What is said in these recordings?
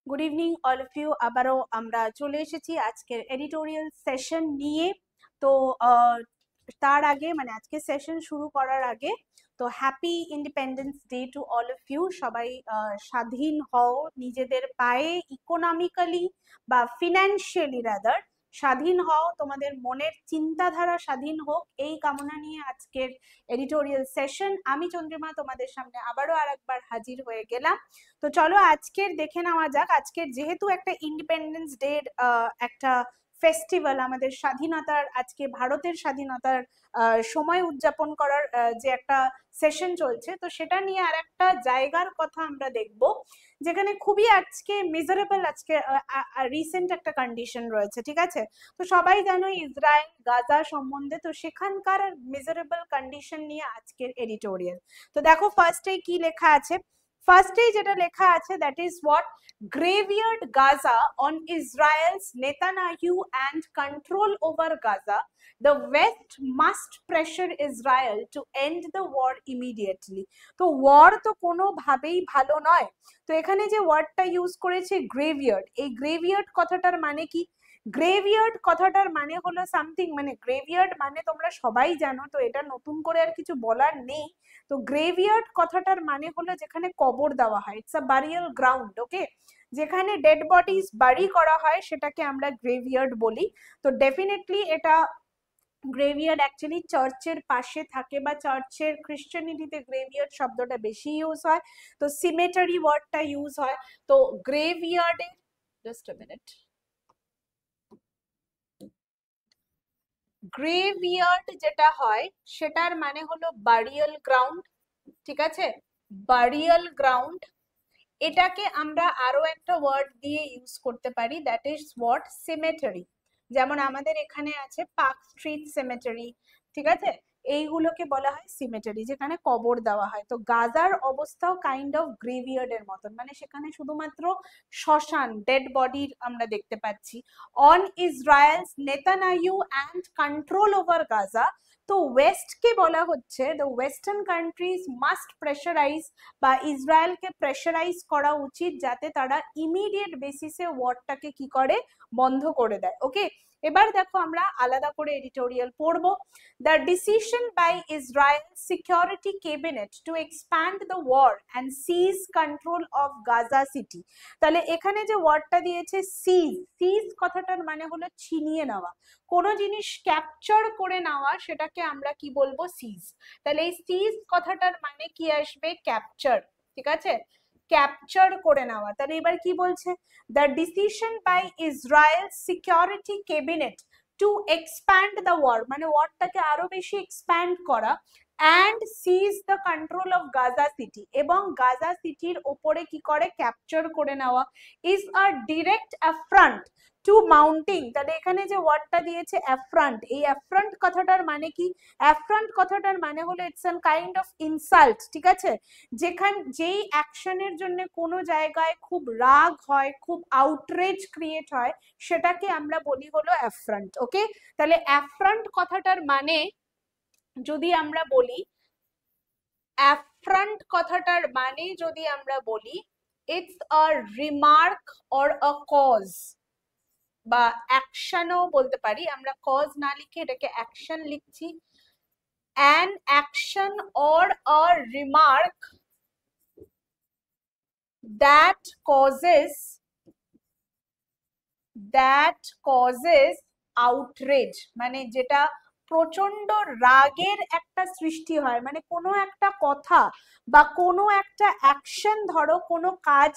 Good evening all of you. আবারও আমরা চলে এসেছি আজকের এডিটোরিয়াল সেশন নিয়ে। তো তার আগে মানে আজকে সেশন শুরু করার আগে তো happy independence day to all of you. সবাই স্বাধীন হও, নিজেদের পায়ে ইকোনমিক্যালি বা ফিনান্সিয়ালি রাদার স্বাধীন হও, তোমাদের মনের চিন্তাধারা স্বাধীন হোক, এই কামনা নিয়ে আজকের এডিটোরিয়াল সেশন। আমি চন্দ্রিমা তোমাদের সামনে আবারও আরেকবার হাজির হয়ে গেলাম। তো চলো আজকের দেখে নেওয়া যাক। আজকের যেহেতু একটা ইন্ডিপেন্ডেন্স ডে একটা ফেস্টিভ্যাল, আমাদের স্বাধীনতার, আজকে ভারতের স্বাধীনতার সময় উদযাপন করার যে একটা সেশন চলছে, তো সেটা নিয়ে আর একটা জায়গার কথা আমরা দেখব যেখানে খুবই আজকে মিজারেবল, আজকে রিসেন্ট একটা কন্ডিশন রয়েছে, ঠিক আছে? তো সবাই জানো ইসরায়েল গাজা সম্বন্ধে, তো সেখানকার মিজারেবল কন্ডিশন নিয়ে আজকের এডিটোরিয়াল। তো দেখো ফার্স্টে কি লেখা আছে। ফার্স্টে যেটা লেখা আছে, that is what, graveyard Gaza on Israel's Netanyahu and control over Gaza. The West must pressure Israel to end the war immediately. তো ওয়ার তো কোনোভাবেই ভালো নয়। তো এখানে যে ওয়ার্ডটা ইউজ করেছে গ্রেভিয়ার্ড, এই গ্রেভিয়ার্ড কথাটার মানে কি? গ্রেভিয়ার্ড কথাটার মানে হলো সামথিং, মানে গ্রেভিয়ার্ড মানে তোমরা সবাই জানো, তো এটা নতুন করে আর কিছু বলার নেই। তো গ্রেভিয়ার্ড কথাটার মানে হলো যেখানে কবর দেওয়া হয়, ইটস আ বারিয়াল গ্রাউন্ড, ওকে? যেখানে ডেড বডিজ বাড়ি করা হয় সেটাকে আমরা গ্রেভিয়ার্ড বলি। তো ডেফিনেটলি এটা গ্রেভিয়ার্ড অ্যাকচুয়ালি চার্চের পাশে থাকে, বা চার্চের ক্রিশ্চিয়ানিটিতে গ্রেভিয়ার্ড শব্দটা বেশি ইউজ হয়, তো সিমেটারি ওয়ার্ডটা ইউজ হয়। তো গ্রেভিয়ার্ডে জাস্ট আ মিনিট, গ্রেভিয়ার্ড যেটা হয় সেটার মানে হলো বারিয়াল গ্রাউন্ড, ঠিক আছে? বারিয়াল গ্রাউন্ড, এটাকে আমরা আরো একটা ওয়ার্ড দিয়ে ইউজ করতে পারি, দ্যাট ইজ হোয়াট, সিমেটারি। যেমন আমাদের এখানে আছে পার্ক স্ট্রিট সিমেটারি, ঠিক আছে? এইগুলোকে বলা হয় সিমেটারি, যেখানে কবর দেওয়া হয়। তো গাজার অবস্থাও কাইন্ড অফ গ্রেভিয়ার্ড এর মতন, মানে সেখানে শুধুমাত্র শ্মশান, ডেড বডির আমরা দেখতে পাচ্ছি। On Israel's Netanyahu and control over Gaza, তো ওয়েস্টকে বলা হচ্ছে, the western countries must pressurise, বা ইসরায়েলকে প্রেশারাইজ করা উচিত যাতে তারা ইমিডিয়েট বেসিসে ওয়ারটাকে কি করে, বন্ধ করে দেয়। ওকে, এবার দেখো আমরা আলাদা করে এডিটোরিয়াল পড়বো। The decision by Israel security cabinet to expand the war and seize control of Gaza city. তাহলে এখানে যে ওয়ার্ডটা দিয়েছে সিজ, সিজ কথাটার মানে হলো ছিনিয়ে নেওয়া, কোনো জিনিস ক্যাপচার করে নেওয়া, সেটাকে আমরা কি বলবো, সিজ। তাহলে এই সিজ কথাটার মানে কি আসবে, ক্যাপচার, ঠিক আছে? ক্যাপচার করে নেওয়া। তাহলে এবার কি বলছে, the decision by Israel security cabinet to expand the war, মানে ওয়ারটাকে আরো বেশি এক্সপ্যান্ড করা, and seize the control of Gaza city, এবং গাজা সিটির ওপরে কি করে, ক্যাপচার করে নেওয়া, is a direct affront to mounting. তাহলে এখানে যে ওয়ার্ডটা দিয়েছে অ্যাফ্রন্ট, এই অ্যাফ্রন্ট কথাটার মানে কি? অ্যাফ্রন্ট কথাটার মানে হলো it's an kind of insult, ঠিক আছে? যেই অ্যাকশনের জন্য কোনো জায়গায় খুব রাগ হয়, খুব আউটরেজ ক্রিয়েট হয়, সেটাকে আমরা বলি হলো অ্যাফ্রন্ট। ওকে, তাহলে অ্যাফ্রন্ট কথাটার মানে যদি আমরা বলি, অ্যাফ্রন্ট কথাটার মানে যদি আমরা বলি, it's a remark or a cause, বা অ্যাকশনও বলতে পারি আমরা, কজ না লিখে এটাকে অ্যাকশন লিখছি। An action or a remark that causes outrage, মানে যেটা প্রচন্ড রাগের একটা সৃষ্টি হয়, মানে কোনো একটা কথা বা কোনো একটা অ্যাকশন, ধরো কোনো কাজ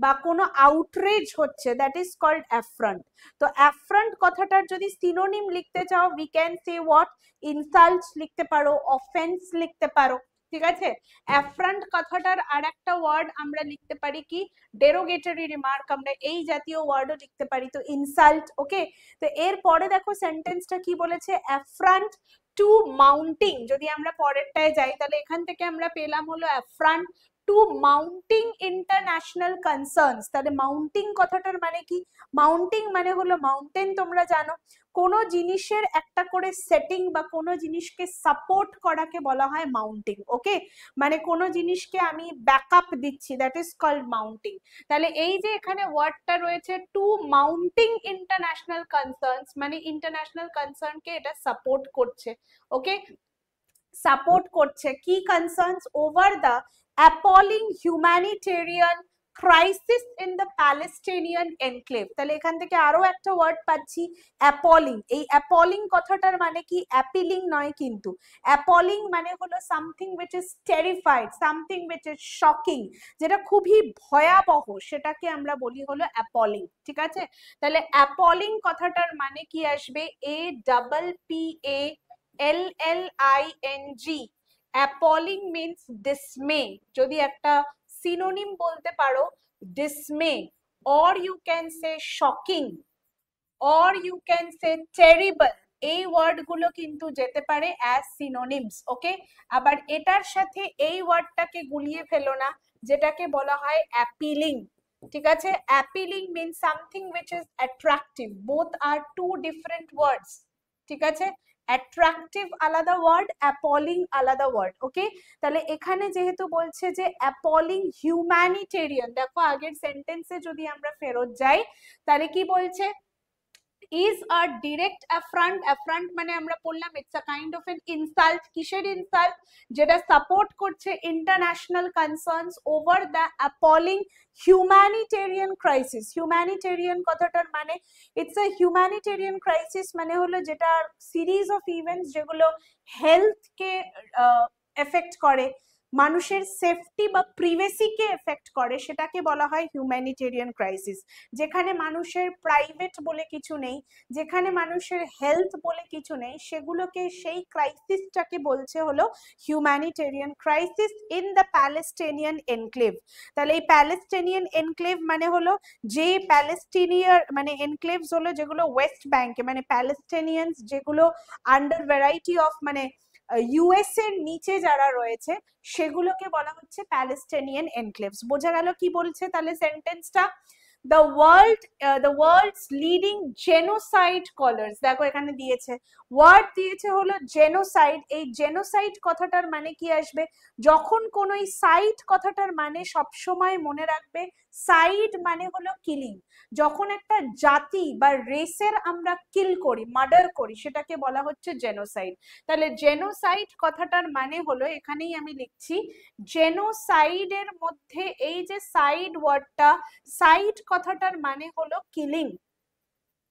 বা কোনো আউটরেজ হচ্ছে, দ্যাট ইজ কল্ড অ্যাফ্রন্ট। তো অ্যাফ্রন্ট কথাটার যদি সিনোনিম লিখতে চাও, we can say what, insult লিখতে পারো, অফেন্স লিখতে পারো, ঠিক আছে? অ্যাফ্রন্ট কথাটার আর একটা ওয়ার্ড আমরা লিখতে পারি কি, ডেরোগেটরি রিমার্ক, আমরা এই জাতীয় ওয়ার্ডও লিখতে পারি, তো ইনসাল্ট। ওকে, তো এরপরে দেখো সেন্টেন্সটা কি বলেছে, অ্যাফ্রন্ট টু মাউন্টিং। যদি আমরা পরেরটায় যাই, তাহলে এখান থেকে আমরা পেলাম হলো অ্যাফ্রন্ট টু মাউন্টিং ইন্টারন্যাশনাল কনসার্নস। তাহলে মাউন্টিং কথাটার মানে কি? মাউন্টিং মানে হলো মাউন্টেন, তোমরা জানো কোনো জিনিসের একটা করে সেটিং বা কোনো জিনিসকে সাপোর্ট করাকে বলা হয় মাউন্টিং। ওকে, মানে কোনো জিনিসকে আমি ব্যাকআপ দিচ্ছি, দ্যাট ইজ কল্ড মাউন্টিং। তাহলে এই যে এখানে ওয়ার্ডটা রয়েছে টু মাউন্টিং ইন্টারন্যাশনাল কনসার্নস, মানে ইন্টারন্যাশনাল কনসার্নকে এটা সাপোর্ট করছে। ওকে, সাপোর্ট করছে কি concerns? Over the appalling humanitarian crisis in the Palestinian enclave. তাহলে এখান থেকে আরো একটা ওয়ার্ড পাচ্ছি, অ্যাপলিং। এই অ্যাপলিং কথাটার মানে কি? অ্যাপিলিং নয় কিন্তু, অ্যাপলিং মানে হলো something which is terrified, something which is shocking, যেটা খুবই ভয়াবহ, সেটাকে আমরা বলি হলো অ্যাপলিং। ঠিক আছে, তাহলে অ্যাপলিং কথাটার মানে কি আসবে? APPALLING। অ্যাপলিং মিন্স ডিসমে, যদি একটা সিনোনিম বলতে পারো ডিসমে, or you can say shocking, or you can say terrible, এই ওয়ার্ড গুলো কিন্তু যেতে পারে অ্যাজ সিনোনিমস। ওকে, আবার এটার সাথে এই ওয়ার্ডটাকে গুলিয়ে ফেলো না, যেটাকে বলা হয় অ্যাপিলিং। ঠিক আছে, appealing means something which is attractive, both are two different words। ঠিক আছে, অ্যাট্রাকটিভ আলাদা ওয়ার্ড, অ্যাপলিং আলাদা ওয়ার্ড। ওকে, তাহলে এখানে যেহেতু বলছে যে অ্যাপলিং হিউম্যানিটেরিয়ান, দেখো আগের সেন্টেন্সে যদি আমরা ফেরত যাই তাহলে কি বলছে? is a direct affront, affront মানে আমরা বললাম it's a kind of an insult। কিসের ইনসাল্ট? যেটা সাপোর্ট করছে international concerns over the appalling humanitarian crisis. Humanitarian কথাটার মানে ইটস আ হিউম্যানিটেরিয়ান ক্রাইসিস মানে হলো যেটা সিরিজ অফ ইভেন্টস যেগুলো হেলথকে এফেক্ট করে, মানুষের সেফটি বা প্রিভেসিকে এফেক্ট করে, সেটাকে বলা হয় হিউম্যানিটেরিয়ান ক্রাইসিস। যেখানে মানুষের প্রাইভেট বলে কিছু নেই, যেখানে মানুষের হেলথ বলে কিছু নেই, সেগুলোকে, সেই ক্রাইসিসটাকে বলছে হলো humanitarian crisis in the Palestinian enclave. তাহলে এই প্যালেস্টিনিয়ান এনক্লেভ মানে হলো যে প্যালেস্টিনিয়ার মানে এনক্লেভস হলো যেগুলো ওয়েস্ট ব্যাংকে, মানে প্যালেস্টিনিয়ানস যেগুলো আন্ডার ভ্যারাইটি অফ মানে ইউএস এর নিচে যারা রয়েছে সেগুলোকে বলা হচ্ছে প্যালেস্টিনিয়ান এনক্লেভস। বোঝা গেল কি বলছে তাহলে সেন্টেন্সটা? the world's leading genocide scholars, দেখো এখানে দিয়েছে ওয়ার্ড দিয়েছে হলো জেনোসাইড। এই জেনোসাইড কথাটার মানে কি আসবে? যখন কোন সাইড কথাটার মানে সবসময় মনে রাখবে, সাইড মানে হলো কিলিং। যখন একটা জাতি বা রেসের আমরা কিল করি, মার্ডার করি, সেটাকে বলা হচ্ছে জেনোসাইড। তাহলে জেনোসাইড কথাটার মানে হলো, এখানেই আমি লিখছি, জেনোসাইডের মধ্যে এই যে সাইড ওয়ার্ডটা, সাইড কথাটার মানে হলো কিলিং।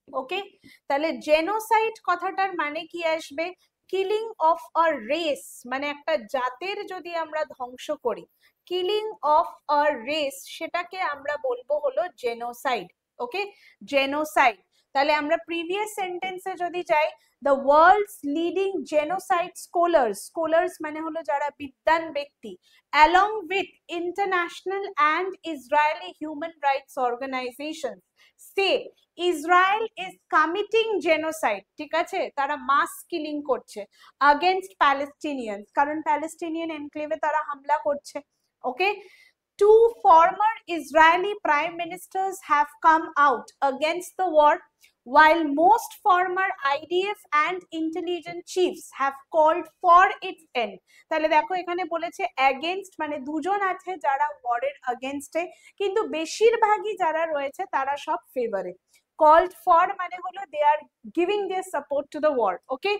ওকে, তাহলে জেনোসাইড কথাটার মানে কি আসবে? কিলিং অফ আ রেস, মানে একটা জাতের যদি আমরা ধ্বংস করি, কিলিং অফ আ রেস, সেটাকে আমরা বলবো হলো জেনোসাইড। ওকে, জেনোসাইড। তাহলে আমরা প্রিভিয়াস সেন্টেন্সে যদি যাই, the world's leading genocide scholars, scholars মানে হলো যারা বিদ্বান ব্যক্তি, along with international and Israeli human rights organizations say Israel is committing genocide। ঠিক আছে, তারা মাস কিলিং করছে against Palestinians, কারণ প্যালেস্টিনিয়ান এনক্লেভে তারা হামলা করছে। ওকে, two former Israeli prime ministers have come out against the war, while most former IDF and intelligence chiefs have called for its end। তাহলে দেখো এখানে বলেছে against, মানে দুজন আছে যারা ওয়ারের against এ, কিন্তু বেশিরভাগই যারা রয়েছে তারা সব ফেভারে। called for মানে হলো they are giving their support to the war। Okay,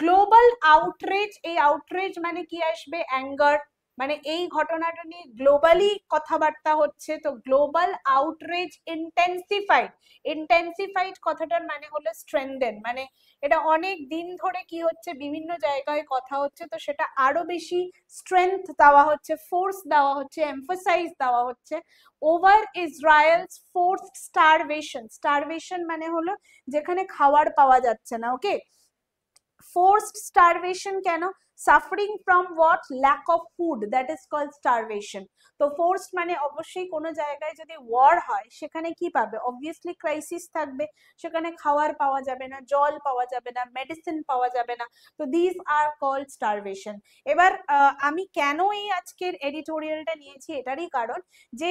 global outrage, এই আউটরেজ মানে কি আসবে? অ্যাঙ্গার, মানে এই ঘটনাটা নিয়ে গ্লোবালি কথাবার্তা হচ্ছে, তো গ্লোবাল আউটরেজ ইন্টেন্সিফাইড। ইন্টেন্সিফাইড কথাটার মানে হলো স্ট্রেংথেন, মানে এটা অনেক দিন ধরে কি হচ্ছে, বিভিন্ন জায়গায় কথা হচ্ছে, তো সেটা আরো বেশি স্ট্রেংথ দেওয়া হচ্ছে, ফোর্স দেওয়া হচ্ছে, এমফাসাইজ দেওয়া হচ্ছে over Israel's forced starvation. Starvation মানে হলো যেখানে খাবার পাওয়া যাচ্ছে না। ওকে, ফোর্সড স্টারভেশন কেন? Suffering from what? Lack of food, that is called starvation. তো ফোর্সড মানে অবশ্যই কোনো জায়গায় যদি ওয়ার হয় সেখানে কি পাবে? অবভিয়াসলি ক্রাইসিস থাকবে, সেখানে খাওয়ার পাওয়া যাবে না, জল পাওয়া যাবে না, মেডিসিন পাওয়া যাবে না। তো দিস আর কল্ড স্টারভেশন। এবার আমি কেন এই আজকের এডিটোরিয়ালটা নিয়েছি, এটারই কারণ যে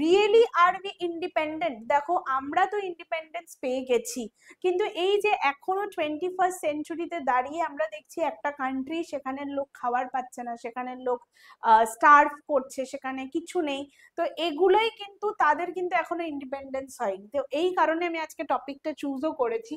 রিয়েলি আর উই ইন্ডিপেন্ডেন্ট? দেখো আমরা তো ইন্ডিপেন্ডেন্স পেয়ে গেছি, কিন্তু এই যে এখনো 21st সেঞ্চুরিতে দাঁড়িয়ে আমরা দেখছি একটা কান্ট্রি, সেখানের লোক খাবার পাচ্ছে না, সেখানের লোক স্টার্ভ করছে, সেখানে কিছু নেই। তো এগুলোই কিন্তু তাদের কিন্তু এখনো ইন্ডিপেন্ডেন্স হয়নি। তো এই কারণে আমি আজকে টপিকটা চুজও করেছি।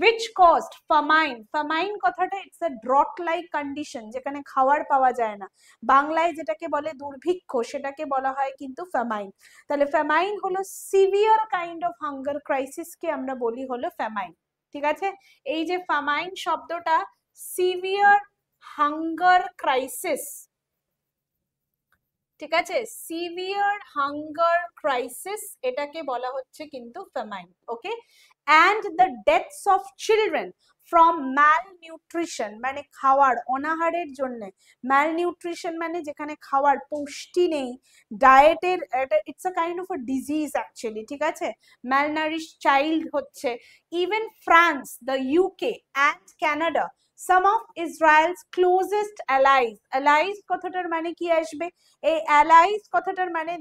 which caused famine? famine কথাটা it's a drought like condition, যেখানে খাওয়ার পাওয়া যায় না। বাংলায় যেটাকে বলে দুর্ভিক্ষ, সেটাকে বলা হয় কিন্তু ফ্যামাইন। তাহলে ফ্যামাইন হলো severe kind of hunger crisis কে আমরা বলি হলো ফ্যামাইন। ঠিক আছে, এই যে ফ্যামাইন শব্দটা, সিভিয়ার হাঙ্গার ক্রাইসিস, ঠিক আছে, সিভিয়ার হাঙ্গার ক্রাইসিস, এটাকে বলা হচ্ছে কিন্তু famine. Okay, and the deaths of children from malnutrition, মানে খাওয়ার অনাহারের জন্য। ম্যালনিউট্রিশন মানে যেখানে খাওয়ার পুষ্টি নেই, ডায়েটের, it's a kind of a disease actually. ঠিক আছে, ম্যালনারিশ চাইল্ড হচ্ছে। Even France, the UK and Canada, some of Israel's closest allies, allies কথাটার মানে কি আসবে? এই allies কথাটার মানে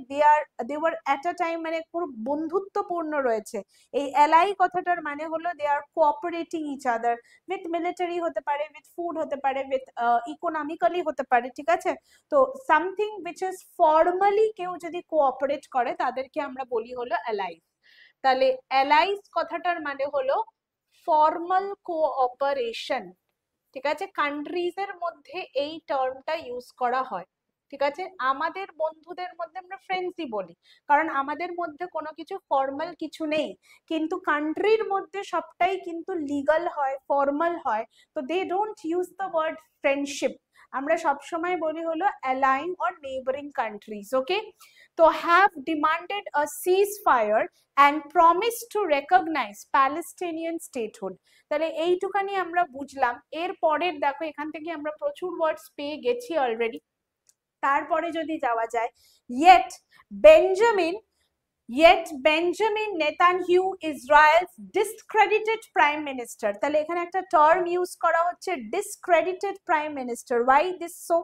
they were at a time, মানে পুরো বন্ধুত্বপূর্ণ রয়েছে। এই ally কথাটার মানে হলো they are cooperating each other with military হতে পারে, with food হতে পারে, with economically হতে পারে। ঠিক আছে, তো something which is formally কেউ যদি কোঅপারেট করে তাদেরকে আমরা বলি হলো allies। তাহলে allies কথাটার মানে হলো ফর্মাল কোঅপারেশন। ঠিক আছে, কান্ট্রিজ এর মধ্যে এই টার্মটা ইউজ করা হয়। ঠিক আছে, আমাদের বন্ধুদের মধ্যে আমরা ফ্রেন্ডসই বলি, কারণ আমাদের মধ্যে কোনো কিছু ফর্মাল কিছু নেই, কিন্তু কান্ট্রির মধ্যে সবটাই কিন্তু লিগাল হয়, ফর্মাল হয়। তো they don't use the word friendship, আমরা সবসময় বলি হলো allying or neighbouring countries. Okay, তো have demanded a ceasefire and promise to recognise Palestinian statehood. তাহলে এইটুখানি আমরা বুঝলাম। এর পরের দেখো, এখান থেকে আমরা প্রচুর ওয়ার্ডস পেয়ে গেছি অলরেডি। তারপরে যদি যাওয়া যায়, yet Benjamin Netanyahu, Israel's discredited prime minister, তাহলে এখানে একটা টার্ম ইউজ করা হচ্ছে discredited prime minister. Why this so?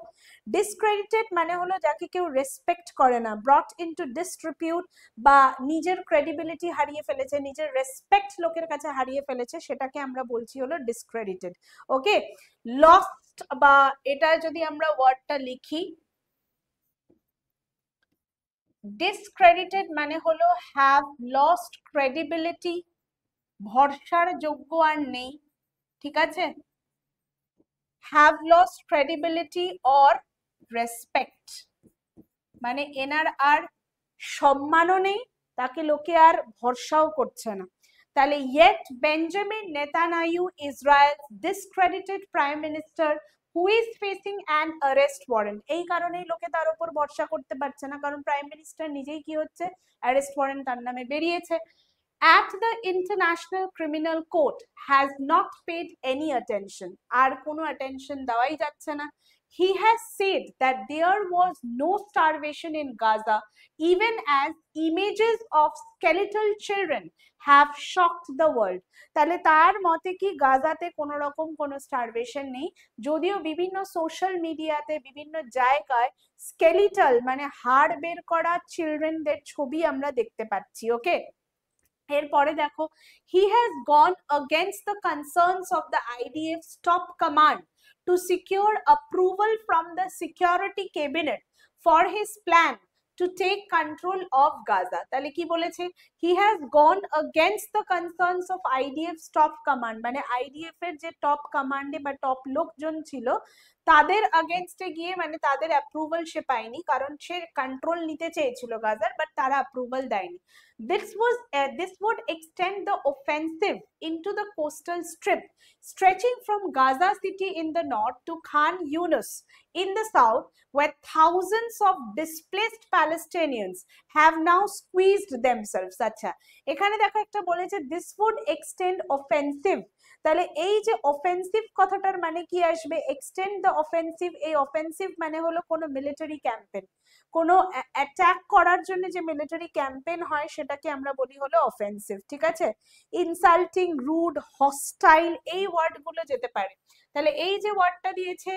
Discredited মানে হলো যাকে কেউ রেসপেক্ট করে না, brought into disrepute, বা নিজের ক্রেডিবিলিটি হারিয়ে ফেলেছে, নিজের রেসপেক্ট লোকের কাছে হারিয়ে ফেলেছে, সেটাকে আমরা বলছি হলো discredited. ওকে, লস্ট, বা এটা যদি আমরা ওয়ার্ডটা লিখি, discredited মানে হলো have lost credibility, ভরসার যোগ্য আর নেই। ঠিক আছে, have lost credibility or respect, মানে এনার আর সম্মানও নেই, তাকে লোকে আর ভরসাও করছে না। তাহলে yet Benjamin Netanyahu, Israel's discredited prime minister, who is facing an arrest warrant, এই কারণেই লোকে তার উপর ভরসা করতে পারছে না, কারণ প্রাইম মিনিস্টার নিজেই কি হচ্ছে, অ্যারেস্ট ওয়ারেন্ট তার নামে বেরিয়েছে, at the International Criminal Court has not paid any attention, আর কোনো attention দেওয়াই যাচ্ছে না। He has said that there was no starvation in Gaza, even as images of skeletal children have shocked the world. তাহলে তার মতে কি গাজাতে কোনো রকম কোনো স্টারভেশন নেই, যদিও বিভিন্ন সোশ্যাল মিডিয়াতে বিভিন্ন জায়গায় স্কেলিটাল মানে হাড় বের করা চিলড্রেনদের ছবি আমরা দেখতে পাচ্ছি। ওকে, এরপরে দেখো, he has gone against the concerns of the IDF's top command to secure approval from the security cabinet for his plan to take control of Gaza. তাহলে কি বলেছে, he has gone against the concerns of IDF's top command, মানে IDF এর যে top কমান্ডে বা top লোকজন ছিল তাদের আগেনস্টে গিয়ে, মানে তাদের অ্যাপ্রুভাল সে পায়নি, কারণ সে কন্ট্রোল নিতে চেয়েছিল গাজার, বাট তারা অ্যাপ্রুভাল দেয়নি। This would extend the offensive into the coastal strip, stretching from Gaza City in the north to Khan Yunus in the south, where thousands of displaced Palestinians have now squeezed themselves. আচ্ছা, এখানে দেখো একটা বলেছে this would extend offensive, তাহলে এই যে offensive কথাটার মানে কি আসবে, এক্সটেন্ড দ্য অফেন্সিভ। এই অফেন্সিভ মানে হলো কোনো মিলিটারি ক্যাম্পেন, কোনো অ্যাটাক করার জন্য যে মিলিটারি ক্যাম্পেন হয় সেটাকে আমরা বলি হলো অফেন্সিভ, ঠিক আছে। ইনসাল্টিং, রুড, হস্টাইল, এই ওয়ার্ডগুলো যেতে পারে। তাহলে এই যে ওয়ার্ডটা দিয়েছে,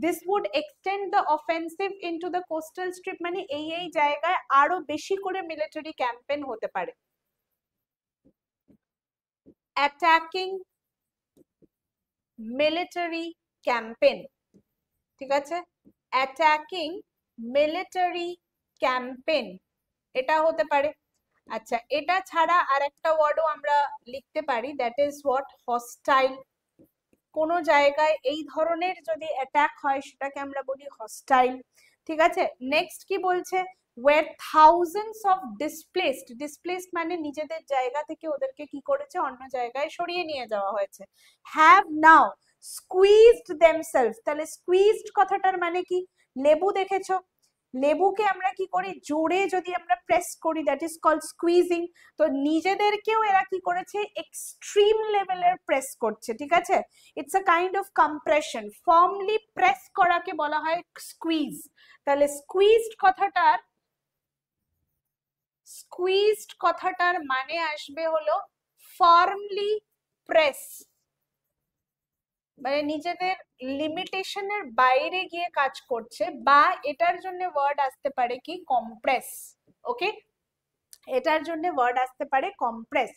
this would extend the offensive into the coastal strip, মানে এই জায়গায় আরো বেশি করে মিলিটারি ক্যাম্পেন হতে পারে। অ্যাটাকিং মিলিটারি ক্যাম্পেন, ঠিক আছে, অ্যাটাকিং মিলিটারি ক্যাম্পেন এটা হতে পারে। আচ্ছা, এটা ছাড়া আরেকটা ওয়ার্ডও আমরা লিখতে পারি, দ্যাট ইজ হোয়াট, হস্টাইল। কোন জায়গায় এই ধরনের যদি অ্যাটাক হয় সেটাকে আমরা বলি হস্টাইল, ঠিক আছে। নেক্সট কি বলছে, where thousands of displaced মানে নিজেদের জায়গা থেকে ওদেরকে কি করেছে, অন্য জায়গায় সরিয়ে নিয়ে যাওয়া হয়েছে, have now squeezed themselves। তাহলে squeezed কথাটার মানে কি, লেবু দেখেছো, লেবুকে আমরা কি করি, জোরে যদি আমরা প্রেস করি, দ্যাট ইজ কল্ড স্কুইজিং। তো নিজেদেরকেও এরা কি করেছে, এক্সট্রিম লেভেলের প্রেস করছে, ঠিক আছে। It's a kind of compression, firmly press করাকে বলা হয় স্কুইজ। তাহলে স্কুইজড কথাটার মানে আসবে হলো ফার্মলি প্রেস, মানে নিজেদের লিমিটেশনের বাইরে গিয়ে কাজ করছে, বা এটার জন্য ওয়ার্ড আসতে পারে কি, কম্প্রেস। ওকে, এটার জন্য ওয়ার্ড আসতে পারে কম্প্রেস।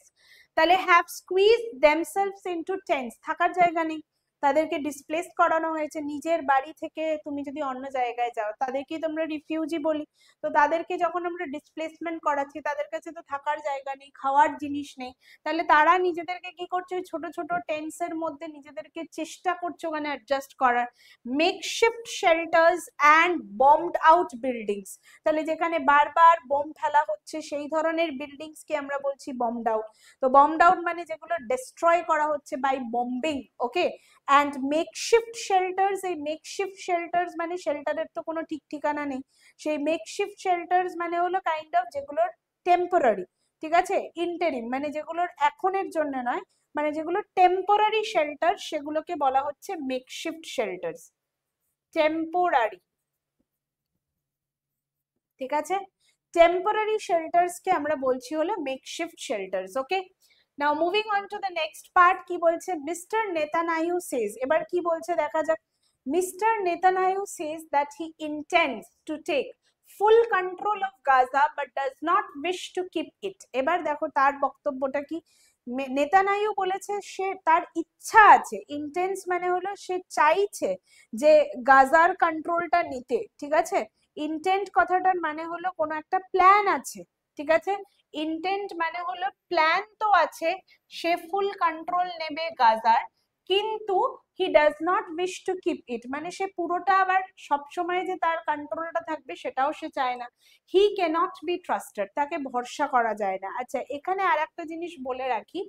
তাহলে have squeeze themselves into tents, থাকার জায়গা নেই, তাদেরকে ডিসপ্লেস করানো হয়েছে। নিজের বাড়ি থেকে তুমি যদি অন্য জায়গায় যাও, তাদেরকেই তোমরা রিফিউজি বলি। তো তাদেরকে যখন আমরা ডিসপ্লেসমেন্ট করাচ্ছি, তাদের কাছে তো থাকার জায়গা নেই, খাওয়ার জিনিস নেই, তাহলে তারা নিজেদেরকে কি করছে, ছোট ছোট টেন্টস এর মধ্যে নিজেদেরকে চেষ্টা করছে ওখানে অ্যাডজাস্ট করার। Makeshift shelters and bombed out buildings, তাহলে যেখানে বারবার বোম ফেলা হচ্ছে সেই ধরনের বিল্ডিংস কে আমরা বলছি বম্বড আউট। তো বম্বড আউট মানে যেগুলো ডিস্ট্রয় করা হচ্ছে by bombing, okay. And makeshift shelters, এই মেকশিফট শেল্টার্স মানে শেল্টারের তো কোনো ঠিক ঠিকানা নেই, সেই মেকশিফট শেল্টার্স মানে হলো কাইন্ড অফ যেগুলোর টেম্পোরারি, ঠিক আছে, ইন্টারিম মানে যেগুলোর এখনের জন্য নয়, মানে যেগুলো টেম্পোরারি শেল্টার, সেগুলোকে বলা হচ্ছে মেকশিফট শেল্টার্স, টেম্পোরারি, ঠিক আছে। টেম্পোরারি শেল্টার্স কে আমরা বলছি হলো makeshift shelters, okay. Now moving on to the next part, কি বলছে, মিস্টার নেতানিয়াহু সেজ, এবার কি বলছে দেখা যাক। Mister Netanyahu says that he intends to take full control of Gaza but does not wish to keep it. এবার দেখো তার বক্তব্যটা কি, নেতানিয়াহু বলেছে সে তার ইচ্ছা আছে, ইন্টেন্স মানে হলো সে চাইছে যে গাজার কন্ট্রোলটা নিতে, ঠিক আছে। ইন্টেন্ট কথাটার মানে হলো কোনো একটা প্ল্যান আছে, ঠিক আছে। ইন্টেন্ট মানে হলো প্ল্যান তো আছে, সে ফুল কন্ট্রোল নেবে গাজার, কিন্তু he does not wish to keep ইট, মানে সে পুরোটা আবার সবসময় যে তার কন্ট্রোলটা থাকবে সেটাও সে চায় না। হি ক্যানট বি ট্রাস্টেড, তাকে ভরসা করা যায় না। আচ্ছা, এখানে আর একটা জিনিস বলে রাখি,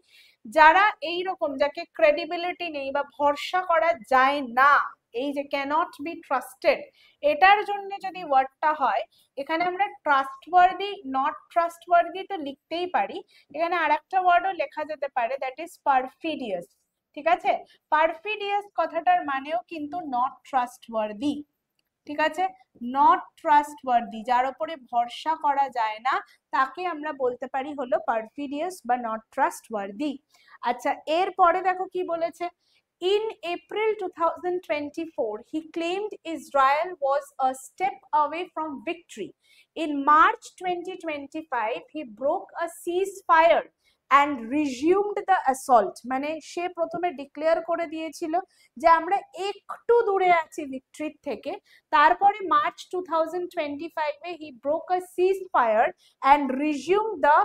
যারা এইরকম, যাকে ক্রেডিবিলিটি নেই বা ভরসা করা যায় না, এই যে ক্যানট বি ট্রাস্টেড, এটার জন্য যদি ওয়ার্ডটা হয়, এখানে আমরা ট্রাস্টওয়ার্দি, নট ট্রাস্টওয়ার্দি তো লিখতেই পারি, এখানে আরেকটা ওয়ার্ডও লেখা যেতে পারে, দ্যাট ইজ পারফিডিয়াস, ঠিক আছে। পারফিডিয়াস কথাটার মানেও কিন্তু নট ট্রাস্টওয়ার্দি, ঠিক আছে, নট ট্রাস্টওয়ার্দি, যার উপরে ভরসা করা যায় না, তাকে আমরা বলতে পারি হলো পারফিডিয়াস বা নট ট্রাস্টওয়ার্দি। আচ্ছা, এরপরে দেখো কি বলেছে, in April 2024 he claimed Israel was a step away from victory. In March 2025 he broke a ceasefire and resumed the assault, মানে সে প্রথমে ডিক্লেয়ার করে দিয়েছিল যে আমরা একটু দূরে আছি ভিক্টরির থেকে, তারপরে March 2025 A he broke a ceasefire and resumed the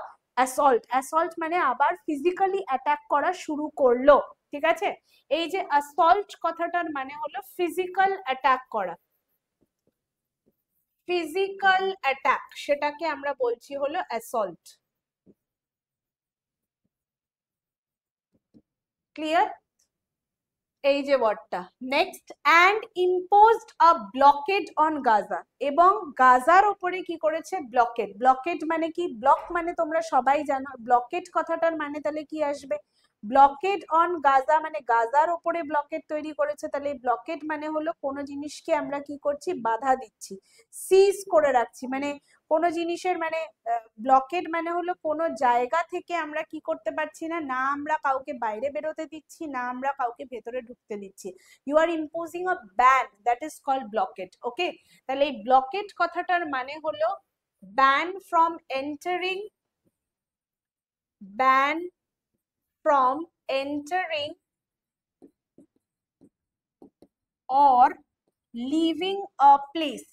assault, assault মানে আবার ফিজিক্যালি অ্যাটাক করা শুরু করলো, ঠিক আছে। এই যে assault কথাটার মানে হলো ফিজিক্যাল অ্যাটাক করা, ফিজিক্যাল অ্যাটাক, সেটাকে আমরা বলছি হলো assault, ক্লিয়ার। এই যে ওয়ার্ডটা next, and imposed a blocked on Gaza, এবং গাজার উপরে কি করেছে, ব্লকেড। ব্লকেড মানে কি, ব্লক মানে তোমরা সবাই জানো, ব্লকেড কথাটার মানে তাহলে কি আসবে, ব্লকেড অন গাজা মানে গাজার ওপরে ব্লকেড তৈরি করেছে, তাহলে ব্লকেড মানে হলো কোনো জিনিসকে আমরা কি করছি, বাধা দিচ্ছি, সিজ করে রাখছি, মানে কোনো জিনিসের মানে ব্লকেড মানে হলো কোনো জায়গা থেকে আমরা কি করতে পারছি না, না আমরা কাউকে বাইরে বেরোতে দিচ্ছি, না আমরা কাউকে ভেতরে ঢুকতে দিচ্ছি, you are imposing a ban, that is called blockade. Okay, তাহলে এই ব্লকেড কথাটার মানে হলো ban from entering, ban from entering or leaving a place,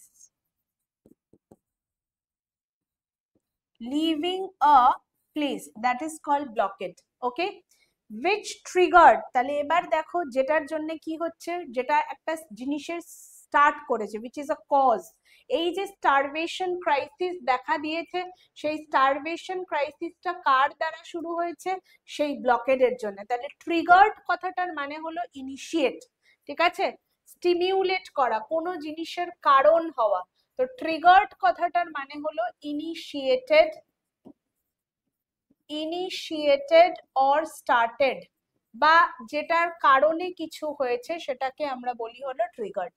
leaving a place, that is called blockade. Okay, which triggered, তাহলে এবার দেখো যেটার জন্য কি হচ্ছে, যেটা একটা জিনিসের স্টার্ট করেছে, which is a cause, এই যে স্টারভেশন ক্রাইসিস দেখা দিয়েছে, সেই স্টারভেশন ক্রাইসিসটা কার দ্বারা শুরু হয়েছে, সেই ব্লকেডের জন্য। তাহলে ট্রিগার্ড কথাটার মানে হলো ইনিশিয়েট, ঠিক আছে, স্টিমিউলেট করা, কোনো জিনিসের কারণ হওয়া, তো ট্রিগার্ড কথাটার মানে হলো ইনিশিয়েটেড, ইনিশিয়েটেড অর স্টার্টেড, বা যেটার কারণে কিছু হয়েছে সেটাকে আমরা বলি হলো ট্রিগার্ড।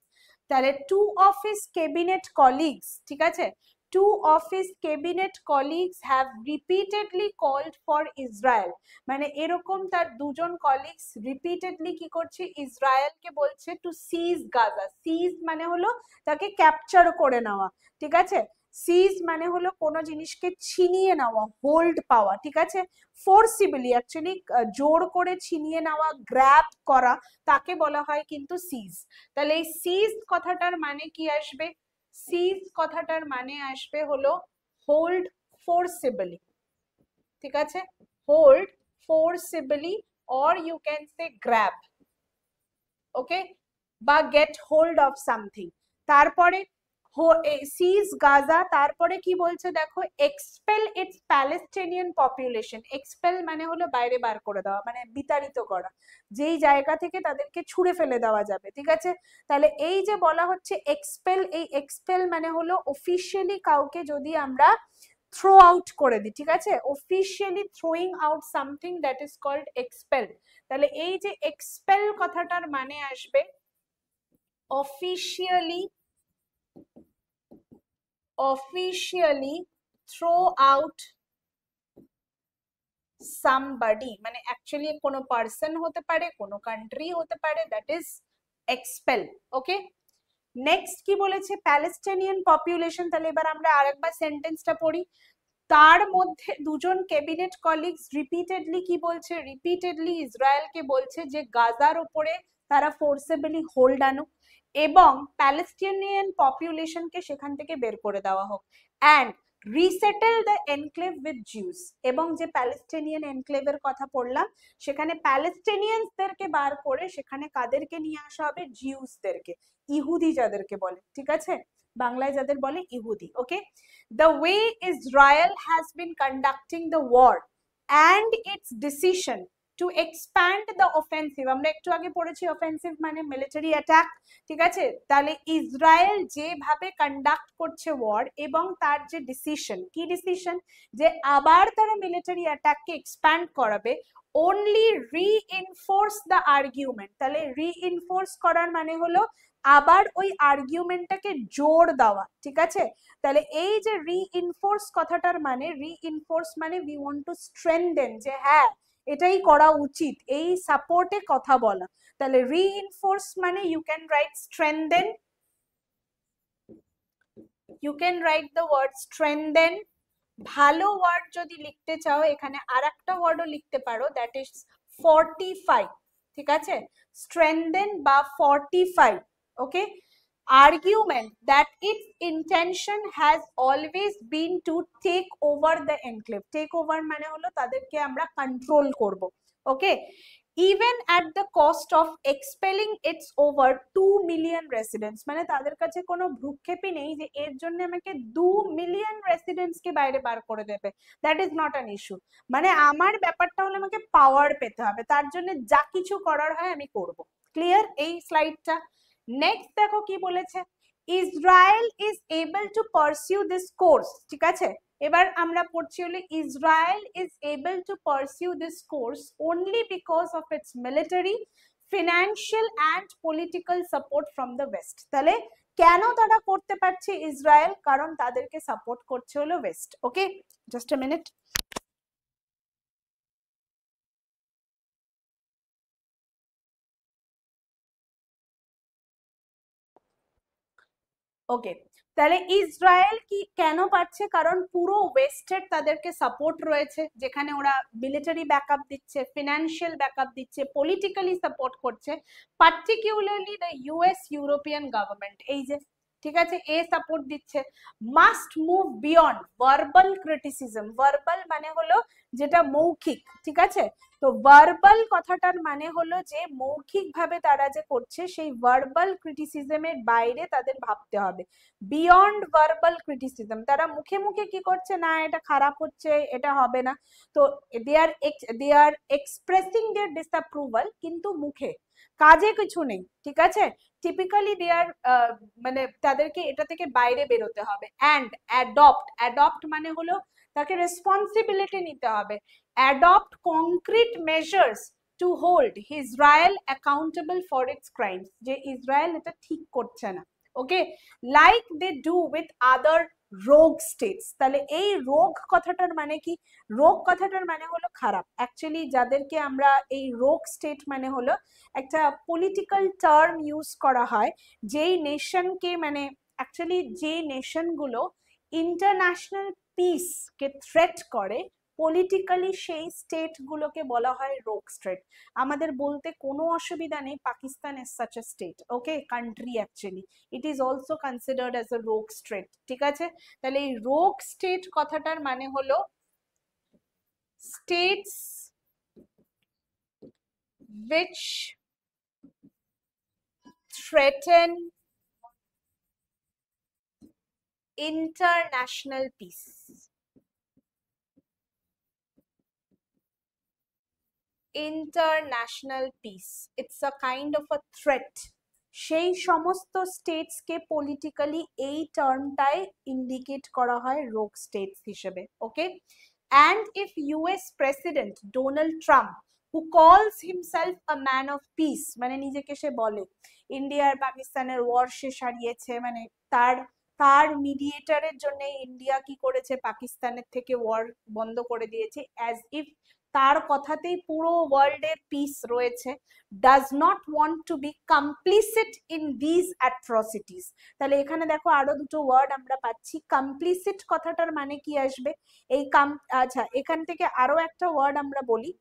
তাহলে two of his cabinet colleagues, ঠিক আছে, two of his cabinet colleagues have repeatedly called for Israel, মানে এরকম তার দুজন কলিগস রিপিটেডলি কি করছে, ইসরায়েলকে বলছে টু সিজ গাজা, সিজ মানে হলো তাকে ক্যাপচার করে নেওয়া, ঠিক আছে, সিজ মানে হলো কোনো জিনিসকে ছিনিয়ে নেওয়া, হোল্ড পাওয়া, ঠিক আছে, ফোর্সিবলি অ্যাকচুয়ালি জোর করে ছিনিয়ে নেওয়া, গ্র্যাব করা, তাকে বলা হয় কিন্তু সিজ। তাহলে এই সিজ কথাটার মানে কি আসবে, সিজ কথাটার মানে আসবে হলো হোল্ড ফোর্সিবলি, ঠিক আছে, hold forcibly or you can say grab, okay, বা গেট হোল্ড অফ সামথিং। তারপরে সিজ গাজা, তারপরে কি বলছে দেখো, expel it's Palestinian population, expel মানে হলো বাইরে বার করে দেওয়া, মানে বিতাড়িত করা, যেই জায়গা থেকে তাদেরকে ছুঁড়ে ফেলে দেওয়া যাবে, ঠিক আছে, তাহলে এই যে বলা হচ্ছে এক্সপেল, এই এক্সপেল মানে হলো অফিশিয়ালি কাউকে যদি আমরা থ্রো আউট করে দিই, ঠিক আছে, officially throwing out something, that is called expel. তাহলে এই যে এক্সপেল কথাটার মানে আসবে officially, officially throw out somebody, মানে অ্যাকচুয়ালি কোনো পার্সন হতে পারে, কোনো কান্ট্রি হতে পারে, that is expel. Okay, next কি বলেছে, প্যালেস্টাইনিয়ান পপুলেশন, তাহলে এবার আমরা আরেকবার সেন্টেন্সটা পড়ি, তার মধ্যে দুজন ক্যাবিনেট কলিগস রিপিটেডলি কি বলছে, রিপিটেডলি ইসরায়েলকে বলছে যে গাজার উপরে তারা ফোর্সেবলি হোল্ড আনো এবং প্যালেস্টিনিয়ান পপুলেশনকে সেখান থেকে বের করে দেওয়া হোক, and resettle the enclave with Jews, এবং যে প্যালেস্টিনিয়ান এনক্লেভের কথা পড়লাম সেখানে প্যালেস্টিনিয়ানসদেরকে বার করে সেখানে কাদেরকে নিয়ে আসা হবে, জিউসদেরকে, ইহুদি যাদেরকে বলে, ঠিক আছে, বাংলায় যাদের বলে ইহুদি। ওকে, the way Israel has been conducting the war and its decision to expand the offensive, আমরা একটু আগে পড়েছি অফেন্সিভ মানে মিলিটারি অ্যাটাক, ঠিক আছে, তাহলে ইসরায়েল যেভাবে কন্ডাক্ট করছে ওয়ার এবং তার যে ডিসিশন, কি ডিসিশন, যে আবার তারা মিলিটারি অ্যাটাককে এক্সপ্যান্ড করাবে, only reinforce the argument, তাহলে রিইনফোর্স করার মানে হলো আবার ওই আর্গুমেন্টটাকে জোর দেওয়া, ঠিক আছে, তাহলে এই যে রিইনফোর্স কথাটার মানে, রিইনফোর্স মানে উই ওয়ান্ট টু স্ট্রেংথেন, যে হ্যাঁ এটাই করা উচিত, এই সাপোর্টে কথা বলা, তাহলে রিইনফোর্স মানে you can write strengthen, you can write the word strengthen. ভালো ওয়ার্ড যদি লিখতে চাও এখানে আরেকটা ওয়ার্ডও লিখতে পারো, দ্যাট ইজ ফর্টিফাই, ঠিক আছে, স্ট্রেংথেন বা Fortify. Okay, argument that its intention has always been to take over the enclave, take over মানে হলো তাদেরকে আমরা কন্ট্রোল করব, ওকে, even at the cost of expelling its over 2 million residents, মানে তাদের কাছে কোনো ভ্রুক্ষেপই নেই যে এর জন্য আমাকে 2 মিলিয়ন রেসিডেন্টস কে বাইরে বার করে দেবে, that is not an issue, মানে আমার ব্যাপারটা হলো আমাকে পাওয়ার পেতে হবে, তার জন্য যা কিছু করার হয় আমি করব। ক্লিয়ার এই স্লাইডটা? নেক্সট দেখো কি বলেছে, Israel is able to pursue this course, ঠিক আছে, এবার আমরা পড়ছি হলো Israel is able to pursue this course only because of its military financial and political support from the West. তাহলে কেন তারা করতে পারছে ইসরায়েল? কারণ তাদেরকে সাপোর্ট করছে হলো West. Okay, just a minute. Okay, তাহলে ইসরায়েল কি কেন পারছে? কারণ পুরো ওয়েস্টের তাদেরকে সাপোর্ট রয়েছে, যেখানে ওরা মিলিটারি ব্যাকআপ দিচ্ছে, ফিনান্সিয়াল ব্যাকআপ দিচ্ছে, পলিটিক্যালি সাপোর্ট করছে, particularly the US European government, এই যে ঠিক আছে এ সাপোর্ট দিচ্ছে। Must move beyond verbal criticism. Verbal মানে হলো যেটা মৌখিক, ঠিক আছে? তো ভার্বাল কথাটার মানে হলো যে মৌখিক ভাবে তারা যে করছে সেই ভার্বাল ক্রিটিসিজমের বাইরে তাদের ভাবতে হবে। বিয়ন্ড ভার্বাল ক্রিটিসিজম, তারা মুখে মুখে কি করছে না এটা খারাপ হচ্ছে, এটা হবে না, তো দে আর এক্সপ্রেসিং দেয়ার ডিসঅ্যাপ্রুভাল, কিন্তু মুখে, কাজে কিছু নেই, ঠিক আছে? টিপিক্যালি দে আর মানে তাদেরকে এটা থেকে বাইরে বেরোতে হবে। অ্যান্ড অ্যাডপ্ট, অ্যাডপ্ট মানে হলো তাকে রেসপন্সিবিলিটি নিতে হবে। Adopt concrete measures to hold Israel accountable for its crimes, যে ইসরায়েল এটা ঠিক করছে না। Okay, like they do with other rogue states. তাহলে এই রোগ কথাটার মানে কি? রোগ কথাটার মানে হলো খারাপ। অ্যাকচুয়ালি যাদেরকে আমরা এই রোগ স্টেট মানে হলো একটা পলিটিক্যাল টার্ম ইউজ করা হয় যেই নেশনকে, মানে অ্যাকচুয়ালি যে নেশনগুলো ইন্টারন্যাশনাল পিসকে থ্রেট করে পলিটিক্যালি, সেই স্টেট গুলোকে বলা হয় রোগ স্টেট। আমাদের বলতে কোনো অসুবিধা নেই, Pakistan is such a state, okay, country actually it is also considered as a রোগ স্টেট, ঠিক আছে? তাহলে এই রোগ স্টেট কথাটার মানে হলো states which threaten international peace. International peace, it's a kind of a threat. সেই সমস্ত স্টেটস কে পলিটিক্যালি এই টার্মটাই ইন্ডিকেট করা হয় রোগ স্টেটস হিসেবে। ওকে, and if US President Donald Trump, who calls himself a man of peace, মানে নিজেকে সে বলে ইন্ডিয়া আর পাকিস্তানের ওয়ার সে সারিয়েছে, মানে তার তার মিডিয়েটারের জন্য ইন্ডিয়া কি করেছে, পাকিস্তানের থেকে ওয়ার বন্ধ করে দিয়েছে, অ্যাজ ইফ তার কথাতেই পুরো ওয়ার্ল্ডের পিস রয়েছে, does not want to be complicit in this atrocities. তাহলে এখানে দেখো আরো দুটো ওয়ার্ড আমরা পাচ্ছি। কমপ্লিসিট কথাটার মানে কি আসবে? এই আচ্ছা, এখান থেকে আরো একটা ওয়ার্ড আমরা বলি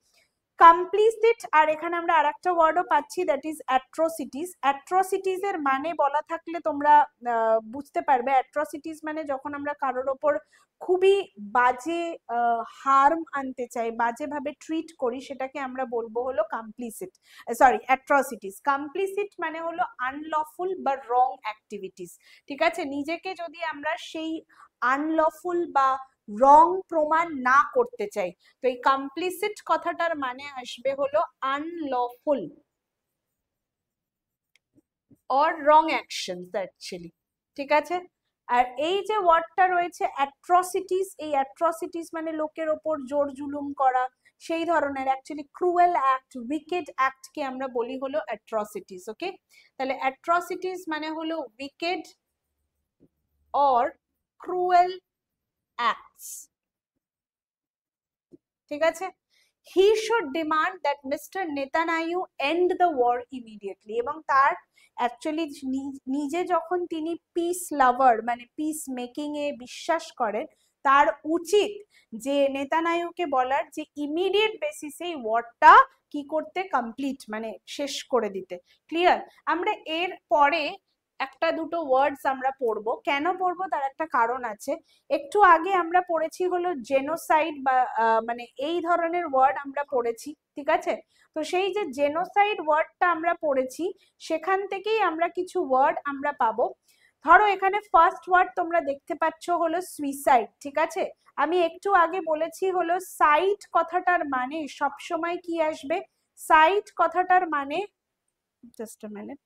কমপ্লিসিট, আর এখানে আমরা আরেকটা ওয়ার্ডও পাচ্ছি, দ্যাট ইজ অ্যাট্রোসিটিস। অ্যাট্রোসিটিস এর মানে বলা থাকলে তোমরা বুঝতে পারবে। অ্যাট্রোসিটিস মানে যখন আমরা কারোর ওপর খুবই বাজে হার্ম আনতে চাই, বাজেভাবে ট্রিট করি, সেটাকে আমরা বলবো হলো কমপ্লিসিট, সরি অ্যাট্রোসিটিস। কমপ্লিসিট মানে হলো আনলফুল বা রং অ্যাক্টিভিটিস, ঠিক আছে? নিজেকে যদি আমরা সেই আনলফুল বা রং প্রমাণ না করতে চাই, তো এই কমপ্লিসিট কথাটার মানে আসবে হলো unlawful or wrong actions actually, ঠিক আছে? আর এই যে ওয়ার্ডটা রয়েছে অ্যাট্রসিটিস, এই অ্যাট্রসিটিস মানে লোকের ওপর জোর জুলুম করা, সেই ধরনের actually cruel act, wicked act কে আমরা বলি হলো অ্যাট্রসিটিস। ওকে, তাহলে অ্যাট্রসিটিস মানে হলো উইকেড অর ক্রুয়েল অ্যাক্টস, ঠিক আছে? He should demand that mister Netanyahu end the war immediately. এবং তার অ্যাকচুয়ালি নিজে যখন তিনি পিস লাভার, মানে পিস মেকিং এ বিশ্বাস করেন, তার উচিত যে নেতানিয়াহুকে বলার যে ইমিডিয়েট বেসিসে এই ওয়ারটা কি করতে, কমপ্লিট, মানে শেষ করে দিতে। ক্লিয়ার? আমরা এর পরে একটা দুটো ওয়ার্ডস আমরা পড়বো। কেন পড়বো তার একটা কারণ আছে। একটু আগে আমরা পড়েছি হলো জেনোসাইড বা মানে এই ধরনের ওয়ার্ড আমরা পড়েছি, ঠিক আছে? তো সেই যে জেনোসাইড ওয়ার্ডটা আমরা পড়েছি, সেখান থেকেই আমরা কিছু ওয়ার্ড আমরা পাবো। ধরো এখানে ফার্স্ট ওয়ার্ড তোমরা দেখতে পাচ্ছ হলো সুইসাইড, ঠিক আছে? আমি একটু আগে বলেছি হলো সাইড কথাটার মানে সবসময় কি আসবে? সাইড কথাটার মানে, জাস্ট আ মিনিট,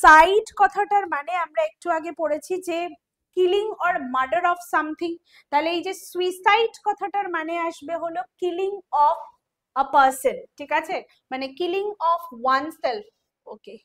সাইড কথাটার মানে আমরা একটু আগে পড়েছি যে killing or murder of something, তাহলে এই যে সুইসাইড কথাটার মানে আসবে হলো কিলিং অফ আ পারসন, ঠিক আছে, মানে killing of one self. Okay,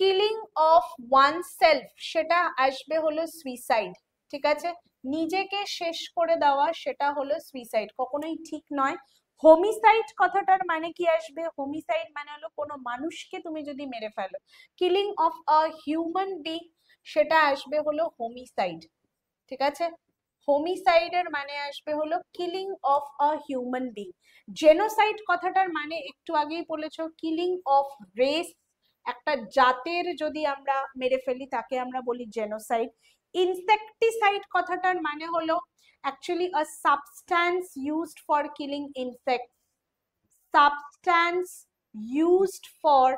killing of one self সেটা আসবে হলো সুইসাইড, ঠিক আছে, নিজেকে শেষ করে দেওয়া সেটা হলো সুইসাইড, কখনোই ঠিক নয়। হোমিসাইড কথাটার মানে কি আসবে? হোমিসাইড মানে হলো কোনো মানুষকে তুমি যদি মেরে ফেলো, killing of a human being সেটা আসবে হলো হোমিসাইড, ঠিক আছে। হোমিসাইডের মানে আসবে হলো killing of a human being. Genocide কথাটার মানে একটু আগেই বলেছো, কিলিং অফ রেস, একটা জাতের যদি আমরা মেরে ফেলি তাকে আমরা বলি জেনোসাইড। ইনসেক্টিসাইড কথাটার মানে হলো actually a substance used for killing insect, substance used for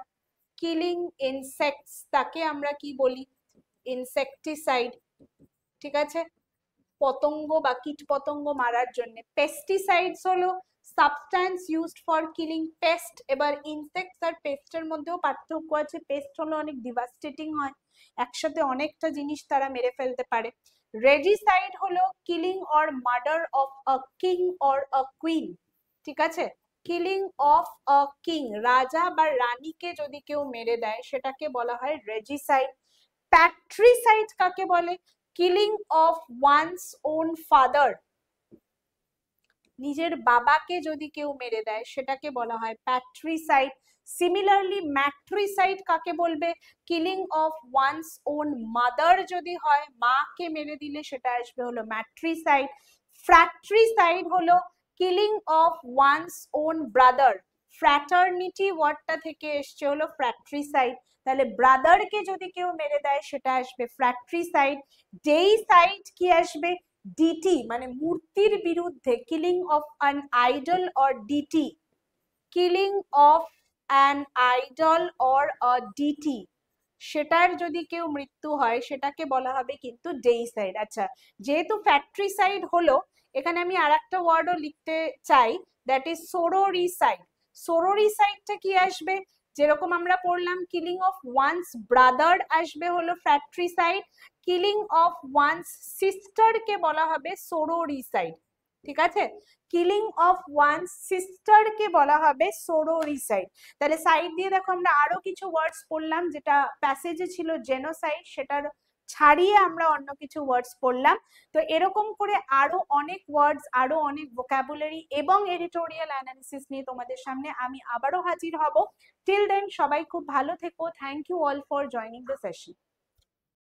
killing insects তাকে আমরা কি বলি? ইনসেক্টিসাইড, ঠিক আছে, পতঙ্গ বা কীট পতঙ্গ মারার জন্য। পেস্টিসাইডস হলো substance used for killing pest. এবার ইনসেক্টস আর পেস্টের মধ্যেও পার্থক্য আছে, পেস্ট হলো অনেক ডিভাস্টেটিং হয়, একসাথে অনেকটা জিনিস তারা মেরে ফেলতে পারে। রেজিসাইড হলো killing or murder of a king or a queen, ঠিক আছে, কিলিং অফ আ কিং, রাজা বা রানীকে যদি কেউ মেরে দেয় সেটাকে বলা হয় রেজিসাইড। প্যাট্রিসাইড কাকে বলে? Killing of one's own father, নিজের বাবাকে যদি কেউ মেরে দেয় সেটাকে বলা হয় প্যাট্রিসাইড। সিমিলারলি ম্যাট্রিসাইড কাকে বলবে? Killing of one's own mother যদি হয়, মাকে মেরে দিলে সেটা আসবে হলো ম্যাট্রিসাইড। ফ্র্যাট্রিসাইড হলো killing of one's own brother, fraternity ওয়ার্ডটা থেকে এসছে হলো ফ্র্যাট্রিসাইড, তাহলে ব্রাদারকে যদি কেউ মেরে দেয় সেটা আসবে ফ্র্যাট্রিসাইড। ডেইসাইড কি আসবে? ডিটি মানে মূর্তির বিরুদ্ধে, killing of an idol or deity, killing of an idol or a deity, সেটার যদি কেউ মৃত্যু হয় সেটাকে বলা হবে কিন্তু ডেইসাইড। আচ্ছা, যেহেতু ফ্যাট্রিসাইড হলো, এখানে আমি আরেকটা ওয়ার্ডও লিখতে চাই, দ্যাট ইজ সোরোরিসাইড। সোরোরিসাইডটা কি আসবে? যেরকম আমরা পড়লাম কিলিং অফ ওয়ান্স ব্রাদার আসবে হলো ফ্যাট্রিসাইড, কিলিং অফ ওয়ান্স সিস্টারকে বলা হবে সোরোরিসাইড, ঠিক আছে, কিলিং অফ ওয়ান্স সিস্টারকে বলা হবে সোরোরিসাইড। তাহলে সাইড দিয়ে দেখো আমরা আরো কিছু ওয়ার্ডস পড়লাম, যেটা প্যাসেজে ছিল জেনোসাইড সেটার ছাড়িয়ে আমরা অন্য কিছু ওয়ার্ডস পড়লাম। তো এরকম করে আরো অনেক ওয়ার্ডস, আরো অনেক ভোকাবুলারি এবং এডিটোরিয়াল অ্যানালিসিস নিয়ে তোমাদের সামনে আমি আবারও হাজির হব। টিল দেন সবাই খুব ভালো থেকো। Thank you all for joining the session.